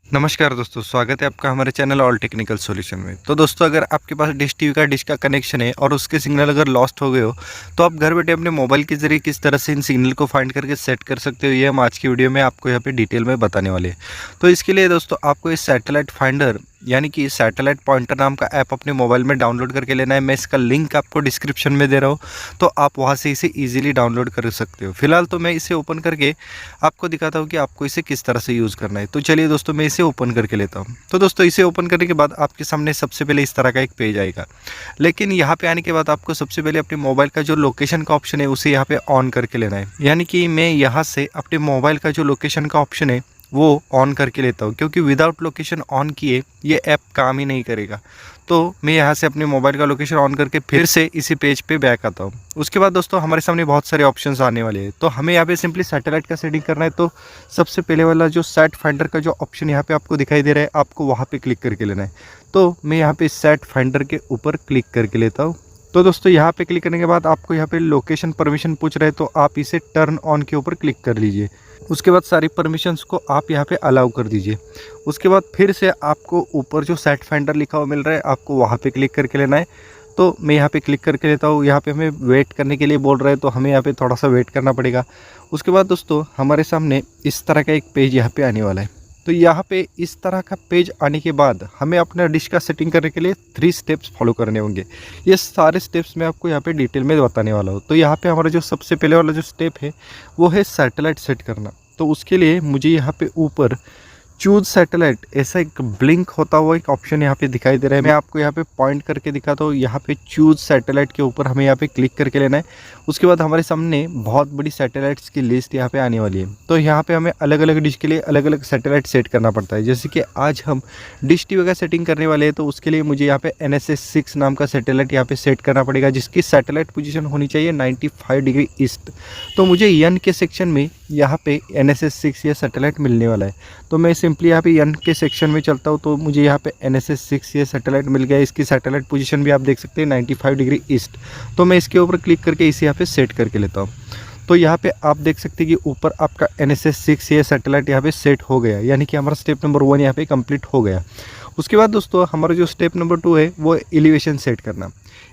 नमस्कार दोस्तों, स्वागत है आपका हमारे चैनल ऑल टेक्निकल सॉल्यूशन में। तो दोस्तों, अगर आपके पास डिश टीवी का डिश का कनेक्शन है और उसके सिग्नल अगर लॉस्ट हो गए हो, तो आप घर बैठे अपने मोबाइल के जरिए किस तरह से इन सिग्नल को फाइंड करके सेट कर सकते हो, ये हम आज की वीडियो में आपको यहाँ पे डिटेल में बताने वाले हैं। तो इसके लिए दोस्तों आपको इस सैटेलाइट फाइंडर यानी कि सैटेलाइट पॉइंटर नाम का ऐप अपने मोबाइल में डाउनलोड करके लेना है। मैं इसका लिंक आपको डिस्क्रिप्शन में दे रहा हूँ, तो आप वहाँ से इसे ईजिली डाउनलोड कर सकते हो। फिलहाल तो मैं इसे ओपन करके आपको दिखाता हूँ कि आपको इसे किस तरह से यूज़ करना है। तो चलिए दोस्तों, मैं इसे ओपन करके लेता हूँ। तो दोस्तों, इसे ओपन करने के बाद आपके सामने सबसे पहले इस तरह का एक पेज आएगा। लेकिन यहाँ पे आने के बाद आपको सबसे पहले अपने मोबाइल का जो लोकेशन का ऑप्शन है उसे यहाँ पे ऑन करके लेना है। यानी कि मैं यहाँ से अपने मोबाइल का जो लोकेशन का ऑप्शन है वो ऑन करके लेता हूँ, क्योंकि विदाउट लोकेशन ऑन किए ये ऐप काम ही नहीं करेगा। तो मैं यहाँ से अपने मोबाइल का लोकेशन ऑन करके फिर से इसी पेज पे बैक आता हूँ। उसके बाद दोस्तों हमारे सामने बहुत सारे ऑप्शंस आने वाले हैं। तो हमें यहाँ पे सिंपली सैटेलाइट का सेटिंग करना है। तो सबसे पहले वाला जो सेट फाइंडर का जो ऑप्शन यहाँ पे आपको दिखाई दे रहा है, आपको वहाँ पे क्लिक करके लेना है। तो मैं यहाँ पे सेट फाइंडर के ऊपर क्लिक करके लेता हूँ। तो दोस्तों यहाँ पे क्लिक करने के बाद आपको यहाँ पे लोकेशन परमिशन पूछ रहे हैं, तो आप इसे टर्न ऑन के ऊपर क्लिक कर लीजिए। उसके बाद सारी परमिशंस को आप यहाँ पे अलाउ कर दीजिए। उसके बाद फिर से आपको ऊपर जो सेट फाइंडर लिखा हुआ मिल रहा है, आपको वहाँ पे क्लिक करके लेना है। तो मैं यहाँ पे क्लिक करके लेता हूँ। यहाँ पे हमें वेट करने के लिए बोल रहा है, तो हमें यहाँ पे थोड़ा सा वेट करना पड़ेगा। उसके बाद दोस्तों हमारे सामने इस तरह का एक पेज यहाँ पे आने वाला है। तो यहाँ पे इस तरह का पेज आने के बाद हमें अपना डिश का सेटिंग करने के लिए 3 स्टेप्स फॉलो करने होंगे। ये सारे स्टेप्स मैं आपको यहाँ पे डिटेल में बताने वाला हूँ। तो यहाँ पे हमारा जो सबसे पहले वाला जो स्टेप है वो है सैटेलाइट सेट करना। तो उसके लिए मुझे यहाँ पे ऊपर चूज सैटेलाइट ऐसा एक ब्लिंक होता हुआ एक ऑप्शन यहाँ पे दिखाई दे रहा है। मैं आपको यहाँ पे पॉइंट करके दिखाता हूँ। यहाँ पे चूज सैटेलाइट के ऊपर हमें यहाँ पे क्लिक करके लेना है। उसके बाद हमारे सामने बहुत बड़ी सैटेलाइट्स की लिस्ट यहाँ पे आने वाली है। तो यहाँ पे हमें अलग अलग डिश के लिए अलग अलग सैटेलाइट सेट करना पड़ता है। जैसे कि आज हम डिश टीवी का सेटिंग करने वाले हैं, तो उसके लिए मुझे यहाँ पे NSS 6 नाम का सैटेलाइट यहाँ पे सेट करना पड़ेगा, जिसकी सैटेलाइट पोजीशन होनी चाहिए 95 डिग्री ईस्ट। तो मुझे यन के सेक्शन में यहाँ पे NSS 6 ये सैटेलाइट मिलने वाला है। तो मैं सिंपली यहाँ पे यन के सेक्शन में चलता हूँ, तो मुझे यहाँ पे NSS 6 ये सैटेलाइट मिल गया। इसकी सैटेलाइट पोजीशन भी आप देख सकते हैं 95 डिग्री ईस्ट। तो मैं इसके ऊपर क्लिक करके इसे यहाँ पे सेट करके लेता हूँ। तो यहाँ पे आप देख सकते हैं कि ऊपर आपका NSS 6 ये सैटेलाइट यहाँ पे सेट हो गया, यानी कि हमारा स्टेप नंबर 1 यहाँ पे कंप्लीट हो गया। उसके बाद दोस्तों हमारा जो स्टेप नंबर 2 है वो एलिवेशन सेट करना।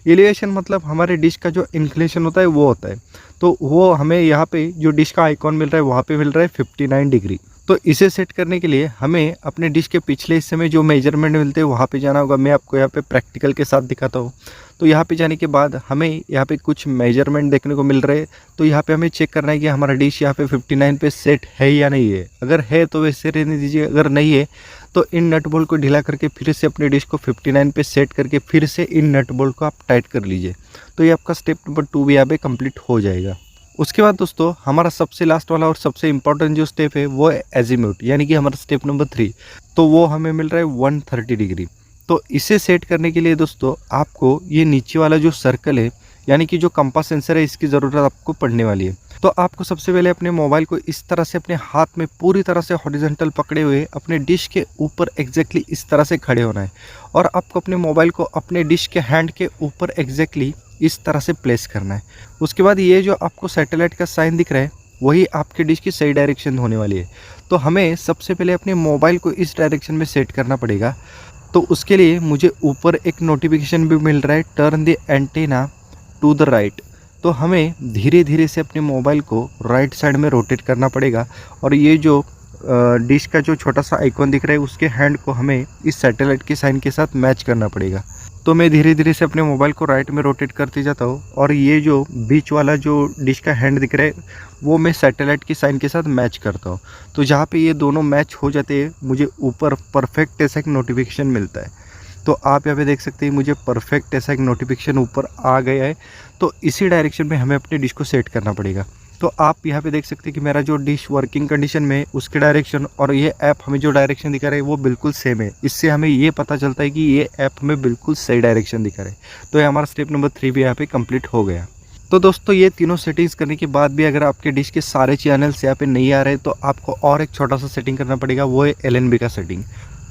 एलिवेशन मतलब हमारे डिश का जो इंक्लिनेशन होता है वो होता है। तो वो हमें यहाँ पे जो डिश का आइकॉन मिल रहा है वहाँ पे मिल रहा है 59 डिग्री। तो इसे सेट करने के लिए हमें अपने डिश के पिछले हिस्से में जो मेजरमेंट मिलते हैं वहाँ पे जाना होगा। मैं आपको यहाँ पे प्रैक्टिकल के साथ दिखाता हूँ। तो यहाँ पे जाने के बाद हमें यहाँ पे कुछ मेजरमेंट देखने को मिल रहे हैं। तो यहाँ पे हमें चेक करना है कि हमारा डिश यहाँ पे 59 पे सेट है या नहीं है। अगर है तो वैसे रहने दीजिए, अगर नहीं है तो इन नट बोल्ट को ढीला करके फिर से अपने डिश को 59 पे सेट करके फिर से इन नट बोल्ट को आप टाइट कर लीजिए। तो ये आपका स्टेप नंबर 2 भी यहाँ पे कंप्लीट हो जाएगा। उसके बाद दोस्तों हमारा सबसे लास्ट वाला और सबसे इम्पॉर्टेंट जो स्टेप है वो है एजीम्यूट, यानी कि हमारा स्टेप नंबर 3। तो वो हमें मिल रहा है 130 डिग्री। तो इसे सेट करने के लिए दोस्तों आपको ये नीचे वाला जो सर्कल है, यानी कि जो कंपास सेंसर है, इसकी ज़रूरत आपको पड़ने वाली है। तो आपको सबसे पहले अपने मोबाइल को इस तरह से अपने हाथ में पूरी तरह से हॉरिजॉन्टल पकड़े हुए अपने डिश के ऊपर एग्जैक्टली इस तरह से खड़े होना है। और आपको अपने मोबाइल को अपने डिश के हैंड के ऊपर एग्जैक्टली इस तरह से प्लेस करना है। उसके बाद ये जो आपको सैटेलाइट का साइन दिख रहा है वही आपके डिश की सही डायरेक्शन होने वाली है। तो हमें सबसे पहले अपने मोबाइल को इस डायरेक्शन में सेट करना पड़ेगा। तो उसके लिए मुझे ऊपर एक नोटिफिकेशन भी मिल रहा है, turn the antenna to the right. तो हमें धीरे धीरे से अपने मोबाइल को राइट साइड में रोटेट करना पड़ेगा। और ये जो डिश का जो छोटा सा आइकॉन दिख रहा है उसके हैंड को हमें इस सैटेलाइट के साइन के साथ मैच करना पड़ेगा। तो मैं धीरे धीरे से अपने मोबाइल को राइट में रोटेट करते जाता हूँ, और ये जो बीच वाला जो डिश का हैंड दिख रहा है वो मैं सैटेलाइट की साइन के साथ मैच करता हूँ। तो जहाँ पे ये दोनों मैच हो जाते हैं मुझे ऊपर परफेक्ट ऐसा एक नोटिफिकेशन मिलता है। तो आप यहाँ पे देख सकते हैं मुझे परफेक्ट ऐसा एक नोटिफिकेशन ऊपर आ गया है। तो इसी डायरेक्शन में हमें अपने डिश को सेट करना पड़ेगा। तो आप यहाँ पे देख सकते हैं कि मेरा जो डिश वर्किंग कंडीशन में है उसके डायरेक्शन और ये ऐप हमें जो डायरेक्शन दिखा रहा है वो बिल्कुल सेम है। इससे हमें ये पता चलता है कि ये ऐप हमें बिल्कुल सही डायरेक्शन दिखा रहा है। तो ये हमारा स्टेप नंबर 3 भी यहाँ पे कंप्लीट हो गया। तो दोस्तों ये तीनों सेटिंग्स करने के बाद भी अगर आपके डिश के सारे चैनल्स यहाँ पे नहीं आ रहे तो आपको और एक छोटा सा सेटिंग करना पड़ेगा, वो है LNB का सेटिंग।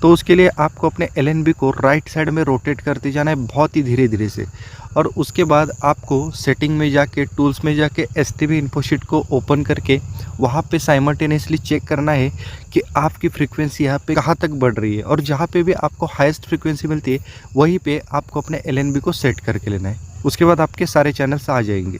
तो उसके लिए आपको अपने LNB को राइट साइड में रोटेट करते जाना है बहुत ही धीरे धीरे से। और उसके बाद आपको सेटिंग में जाके, टूल्स में जाके STB इन्फोशीट को ओपन करके वहाँ पे साइमल्टेनियसली चेक करना है कि आपकी फ्रीक्वेंसी यहाँ पे कहाँ तक बढ़ रही है, और जहाँ पे भी आपको हाईएस्ट फ्रीक्वेंसी मिलती है वहीं पे आपको अपने LNB को सेट करके लेना है। उसके बाद आपके सारे चैनल्स आ जाएंगे।